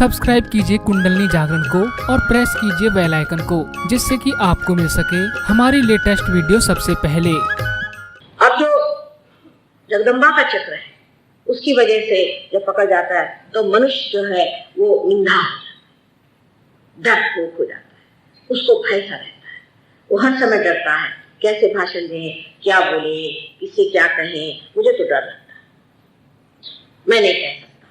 Subscribe कीजिए कुंडलिनी जागरण को और प्रेस कीजिए बेल आइकन को, जिससे कि आपको मिल सके हमारी लेटेस्ट वीडियो सबसे पहले। अब जो जगदम्बा का चक्र है उसकी वजह से जब पकड़ जाता है तो मनुष्य जो है वो निंदा हो जाता है, डरपोक हो जाता है, उसको भय सा रहता है, वो हर समय डरता है कैसे भाषण दें, क्या बोले, किससे क्या कहें, मुझे तो डर लगता है, मैं नहीं कह सकता।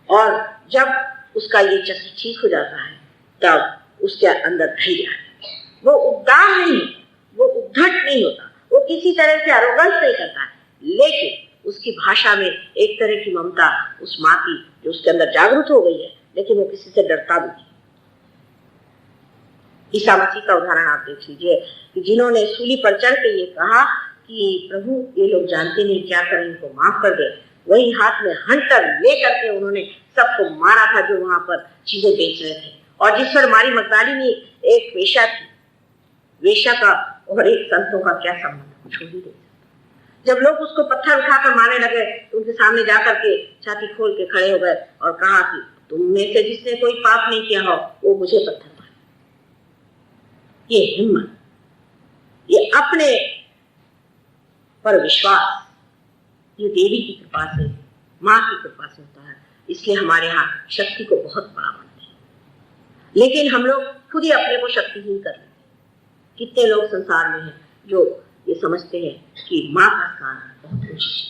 और जब उसका ये चक्र ठीक हो जाता है तब उसके अंदर धैर्य आता है, वो उद्दाम नहीं, वो उद्धट नहीं होता, वो किसी तरह से अरोगंस नहीं करता है, लेकिन उसकी भाषा में एक तरह की ममता उस माँ की जो उसके अंदर जागृत हो गई है, लेकिन वो किसी से डरता भी नहीं। ईसा मसीह का उदाहरण आप देख लीजिए कि जिन्होंने सूली पर चढ़ के ये कहा कि प्रभु ये लोग जानते नहीं क्या करें, इनको माफ कर दे, वही हाथ में हंटर ले करके उन्होंने सबको मारा था जो वहां पर चीजें बेच रहे थे। और जिस पर मारी मगदलीनी एक वेश्या थी, वेश्या का और एक संतों का क्या संबंध, छोड़ ही नहीं। जब लोग उसको पत्थर उठाकर मारने लगे तो उनके सामने जाकर के छाती खोल के खड़े हो गए और कहा कि तुम में से जिसने कोई पाप नहीं किया हो वो मुझे पत्थर मारे। ये हिम्मत, ये अपने पर विश्वास, ये देवी की कृपा से, माँ की कृपा से होता है। इसलिए हमारे यहाँ शक्ति को बहुत बड़ा मानते हैं, लेकिन हम लोग खुद ही अपने को शक्तिहीन कर लेते हैं। कितने लोग संसार में हैं जो ये समझते हैं कि माँ का स्थान बहुत ऊंचा है।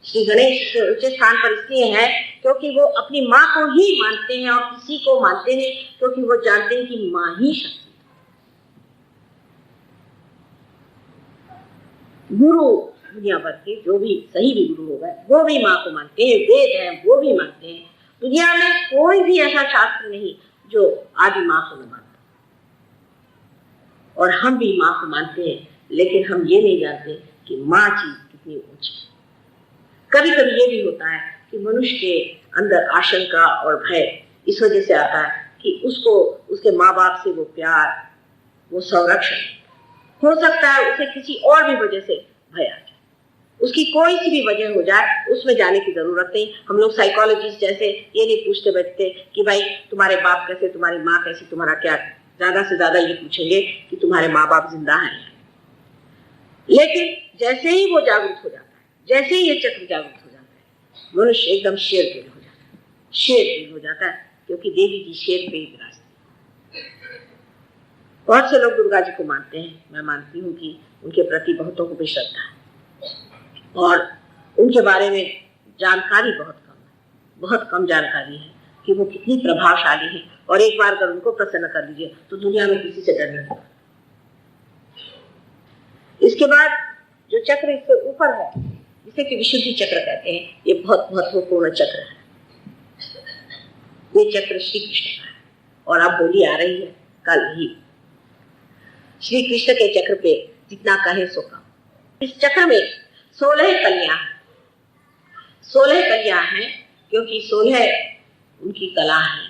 श्री गणेश के ऊंचे स्थान पर इसलिए है क्योंकि वो अपनी माँ को ही मानते हैं और किसी को मानते नहीं, क्योंकि वो जानते हैं कि माँ ही शक्ति। गुरु दुनिया भर के जो भी सही भी गुरु हो गए वो भी माँ को मानते हैं, वेद है वो भी मानते हैं। दुनिया में कोई भी ऐसा शास्त्र नहीं जो आदि माँ को न मानता। और हम भी माँ को मानते हैं, लेकिन हम ये नहीं जानते कि माँ चीज कितनी ऊंची है। कभी कभी ये भी होता है कि मनुष्य के अंदर आशंका और भय इस वजह से आता है कि उसको उसके माँ बाप से वो प्यार, वो संरक्षण, हो सकता है उसे किसी और भी वजह से भय आ जाए, उसकी कोई सी भी वजह हो जाए, उसमें जाने की जरूरत नहीं। हम लोग साइकोलॉजिस्ट जैसे ये नहीं पूछते बैठते कि भाई तुम्हारे बाप कैसे, तुम्हारी माँ कैसी, तुम्हारा क्या, ज्यादा से ज्यादा ये पूछेंगे कि तुम्हारे माँ बाप जिंदा हैं। लेकिन जैसे ही वो जागरूक हो जाता है, जैसे ही ये चक्र जागरूक हो जाता है, मनुष्य एकदम शेर दिल हो जाता है, शेर दिल हो जाता है, क्योंकि देवी जी शेर पे ही विराजती है। बहुत से लोग दुर्गा जी को मानते हैं, मैं मानती हूँ कि उनके प्रति बहुतों को भी श्रद्धा है और उनके बारे में जानकारी बहुत कम है, बहुत कम जानकारी है कि वो कितनी प्रभावशाली है। और एक बार अगर उनको प्रसन्न कर लीजिए तो दुनिया में किसी से डर नहीं होगा। इसके बाद जो चक्र इससे ऊपर है, जिसे कि विशुद्धि चक्र कहते हैं, ये बहुत महत्वपूर्ण चक्र है। ये चक्र श्री कृष्ण का है और अब होली आ रही है कल ही। श्री कृष्ण के चक्र पे जितना कहे सो कम। इस चक्र में 16 कलियां हैं। 16 कलियां हैं क्योंकि 16 उनकी कला है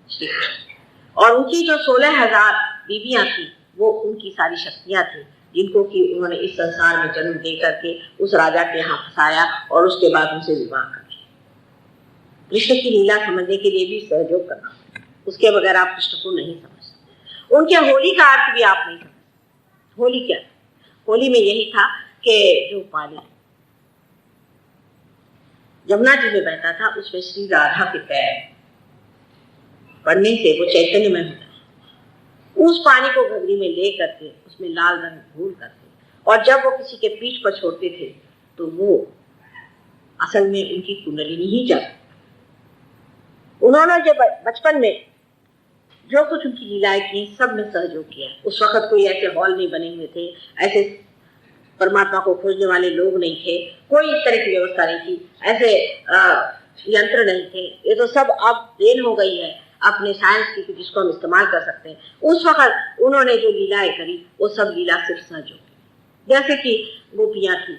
श्री कृष्ण, और उनकी जो 16,000 बीवियां थी वो उनकी सारी शक्तियां थी, जिनको कि उन्होंने इस संसार में जन्म दे करके उस राजा के यहाँ फंसाया और उसके बाद उनसे विवाह कर दिया। कृष्ण की लीला समझने के लिए भी सहयोग करना, उसके बगैर आप कृष्ण को नहीं समझ सकते। उनके होली का अर्थ भी आप नहीं समझ सकते। होली क्या? होली में यही था कि जो पानी यमुना जी में बहता था उसमें श्री राधा के पैर पड़ने से वो चैतन्य में होता है। उस पानी को घगरी में ले करके उसमें लाल रंग घोल करके, और जब वो किसी के पीठ पर छोड़ते थे तो वो असल में उनकी कुंडलिनी ही जाती। उन्होंने जब बचपन में जो कुछ उनकी लीलाएं की सब में सहयोग किया। उस वक्त कोई ऐसे हॉल नहीं बने हुए थे, ऐसे परमात्मा को खोजने वाले लोग नहीं थे, कोई इस तरह की व्यवस्था नहीं थी, ऐसे यंत्र नहीं थे। ये तो सब अब देन हो गई है अपने साइंस की, जिसको हम इस्तेमाल कर सकते हैं। उस वक्त उन्होंने जो लीलाएं करी वो सब लीला सिर्फ सहयोग। जैसे कि गोपियां थी,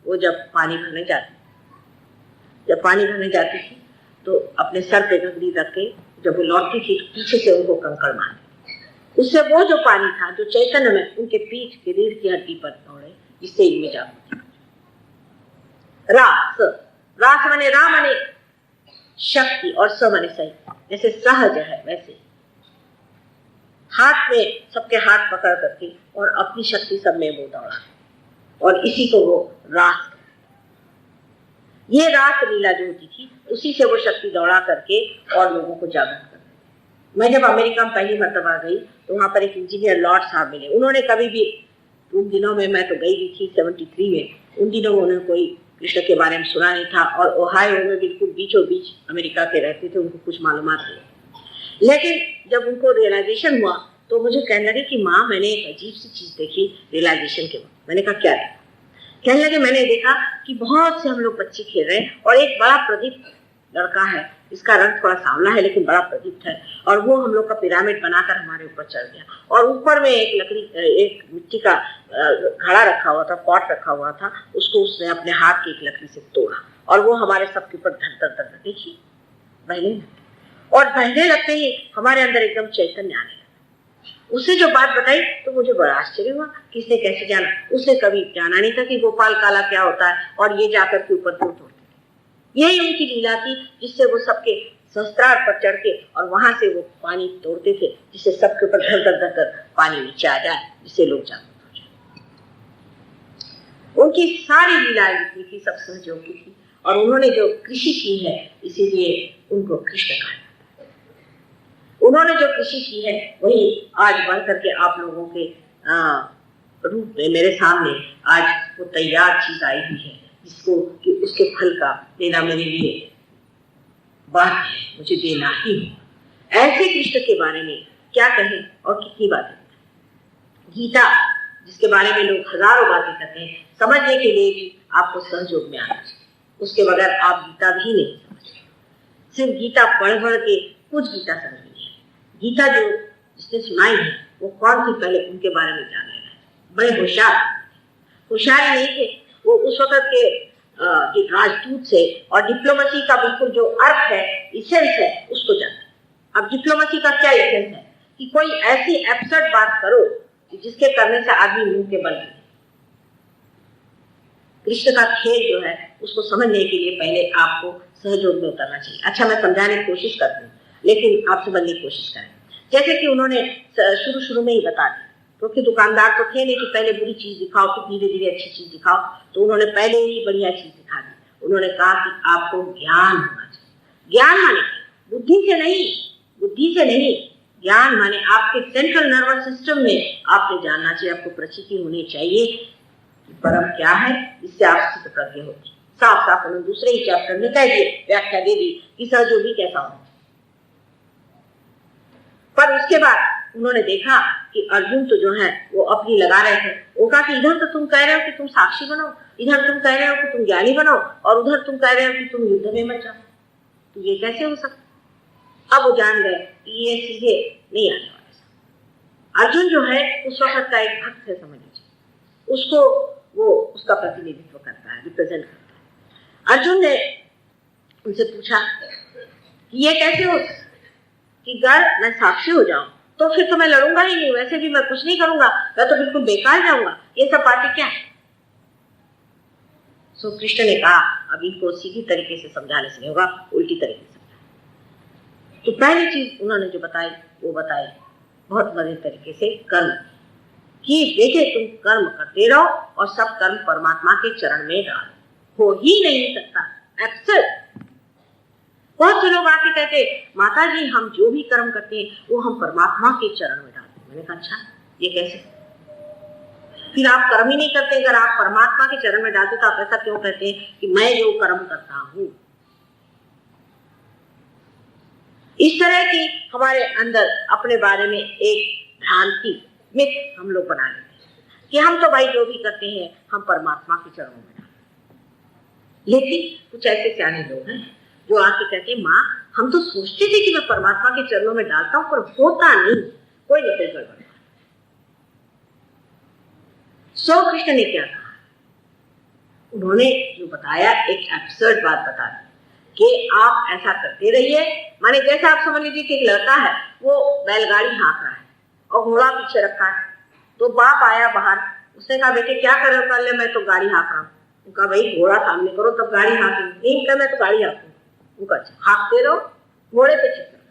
वो जब पानी भरने जाती थी तो अपने सर पे घगरी रख के जब वो लौटती थी तो पीछे से उनको कंकड़ मारे, उससे वो जो पानी था जो चैतन्य में उनके पीठ के रीढ़ की हड्डी पर दौड़े, जिससे इनमें जागृति। रास, रास माने राम, माने शक्ति और स माने सही, जैसे सहज है वैसे हाथ में सबके हाथ पकड़ करके और अपनी शक्ति सब में वो दौड़ा, और इसी को वो रास, ये रास लीला जो होती थी उसी से वो शक्ति दौड़ा करके और लोगों को जागृत कर। मैं जब अमेरिका में पहली मर्तबा गई तो वहां पर एक इंजीनियर लॉर्ड साहब मिले। उन्होंने कभी भी उन दिनों में, मैं तो गई भी थी 73 में, उन दिनों में उन्होंने कोई कृष्ण के बारे में सुना नहीं था, और ओहायो में बिल्कुल बीचों बीच अमेरिका के रहते थे, उनको कुछ मालूमात नहीं। लेकिन जब उनको रियलाइजेशन हुआ तो मुझे कहने लगे कि माँ मैंने एक अजीब सी चीज देखी रियलाइजेशन के बाद। मैंने कहा क्या देखा? कहने लगे मैंने देखा कि बहुत से हम लोग बच्चे खेल रहे हैं और एक बड़ा प्रदीप लड़का है, इसका रंग थोड़ा सांवला है लेकिन बड़ा प्रदीप्त है, और वो हम लोग का पिरामिड बनाकर हमारे ऊपर चढ़ गया, और ऊपर में एक लकड़ी, एक मिट्टी का घड़ा रखा हुआ था, पॉट रखा हुआ था, उसको उसने अपने हाथ की एक लकड़ी से तोड़ा और वो हमारे सबके ऊपर धर धर धर देखिए बहने, और बहने लगते ही हमारे अंदर एकदम चैतन्य आने लगा। उसने जो बात बताई तो मुझे बड़ा आश्चर्य हुआ, किसने कैसे जाना? उसने कभी जाना नहीं था कि गोपाल काला क्या होता है, और ये जाकर के ऊपर तोड़ते थे। यही उनकी लीला थी जिससे वो सबके सहस्त्रार पर चढ़ के और वहां से वो पानी तोड़ते थे, जिससे सबके ऊपर धर धर धर धर पानी नीचे आ जाए, जिससे लोग जागृत हो जाए। उनकी सारी लीलाएं जितनी थी सब सहयोग की थी, और उन्होंने जो कृषि की है इसीलिए उनको कृष्ण कहा। उन्होंने जो कृषि की है वही आज बढ़ करके आप लोगों के रूप में मेरे सामने आज वो तैयार चीज आई हुई है, जिसको कि उसके फल का देना मेरे लिए बात है, मुझे देना ही हो। ऐसे कृष्ण के बारे में क्या कहें और कितनी बातें। गीता जिसके बारे में लोग हजारों बातें करते हैं, समझने के लिए भी आपको सहयोग में आना चाहिए, उसके बगैर आप गीता भी नहीं समझते। सिर्फ गीता पढ़ पढ़ के कुछ गीता समझ नहीं है। गीता जो जिसने सुनाई है वो कौन थी पहले उनके बारे में जान लेना है। बड़े होशियार नहीं थे वो उस वक्त के राजदूत से, और डिप्लोमेसी का बिल्कुल जो अर्थ है, इसेंस है, उसको जानते। अब डिप्लोमेसी का क्या इसेंस है कि कोई ऐसी एब्सर्ड बात करो जिसके करने से आदमी मुंह के बल मिले। कृष्ण का खेल जो है उसको समझने के लिए पहले आपको सहयोग में उतरना चाहिए। अच्छा, मैं समझाने की कोशिश करती हूँ लेकिन आप समझने की कोशिश करें। जैसे कि उन्होंने शुरू में ही बता दिया, क्योंकि दुकानदार तो थे नहीं कि पहले बुरी चीज दिखाओ फिर धीरे धीरे अच्छी चीज दिखाओ, तो उन्होंने पहले ही बढ़िया चीज दिखा दी। उन्होंने कहा कि आपको ज्ञान होना चाहिए। ज्ञान माने बुद्धि से नहीं, ज्ञान माने आपके सेंट्रल नर्वस सिस्टम में आपने जानना चाहिए, आपको प्रचिति होनी चाहिए कि परम क्या है, इससे आप स्थित प्रज्ञ होगी। साफ साफ उन्होंने दूसरे ही चैप्टर में कह दिए, व्याख्या दे दी कि सहयोगी कैसा होना। पर उसके बाद उन्होंने देखा कि अर्जुन तो जो है वो अपनी लगा रहे थे। वो कहा कि इधर तो तुम कह रहे हो कि तुम साक्षी बनो, इधर तुम कह रहे हो कि तुम ज्ञानी बनो, और उधर तुम कह रहे हो कि तुम युद्ध में मत जाओ, तो ये कैसे हो सकता? अब वो जान गए कि ये सीधे नहीं आने वाले। अर्जुन जो है उस वक्त का एक भक्त है, समझ लीजिए, उसको वो उसका प्रतिनिधित्व करता है, रिप्रेजेंट करता है। अर्जुन ने उनसे पूछा कि ये कैसे हो सकता कि अगर मैं साक्षी हो जाऊं तो फिर तो मैं लड़ूंगा ही नहीं, वैसे भी मैं कुछ नहीं करूंगा, मैं तो बिल्कुल बेकार जाऊंगा, ये सब बातें क्या है? सो कृष्ण ने कहा अब इनको सीधी तरीके से समझाने से नहीं होगा, उल्टी तरीके से समझा। तो पहली चीज उन्होंने जो बताई वो बताई बहुत मजे तरीके से, कर्म कि बेटे तुम कर्म करते रहो और सब कर्म परमात्मा के चरण में डालो। हो ही नहीं सकता, एक्सेप्ट। बहुत से लोग आके कहते माता जी हम जो भी कर्म करते हैं वो हम परमात्मा के चरण में डालते हैं। मैंने कहा अच्छा ये कैसे? फिर आप कर्म ही नहीं करते, अगर आप परमात्मा के चरण में डालते तो आप ऐसा क्यों कहते हैं कि मैं जो कर्म करता हूं? इस तरह की हमारे अंदर अपने बारे में एक भ्रांति, मिथ हम लोग बना लेते हैं कि हम तो भाई जो भी करते हैं हम परमात्मा के चरणों में डालते। लेकिन कुछ ऐसे सियाने लोग हैं जो आके कहते माँ हम तो सोचते थे कि मैं परमात्मा के चरणों में डालता हूं, पर होता नहीं, कोई न कोई गड़बड़। सो कृष्ण ने क्या कहा? उन्होंने जो बताया एक एब्सर्ड बात बता दी कि आप ऐसा करते रहिए। माने जैसे आप समझ लीजिए कि एक लड़का है वो बैलगाड़ी हाँक रहा है और घोड़ा पीछे रखा है, तो बाप आया बाहर, उसने कहा बेटे क्या कर रहे हो? कर ले मैं तो गाड़ी हाँक रहा हूँ। उनका भाई घोड़ा सामने करो तब गाड़ी हाँकेंगे। नहीं कहा मैं तो गाड़ी हाँकूंगा। हाँकते रहो, घोड़े पे चित्र